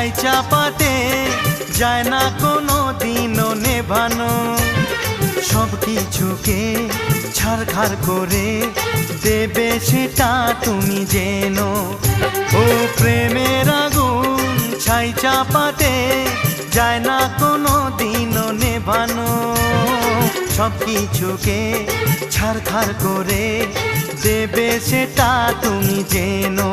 ছাই চাপাতে যায় না কোনো দিনও নেভানো। সব কিছুকে ছারখার করে দেবে সেটা তুমি জেনো। ও প্রেমের আগুন ছাই চাপাতে যায় না কোনো দিনও নেভানো। সব কিছুকে ছারখার করে দেবে সেটা তুমি জেনো।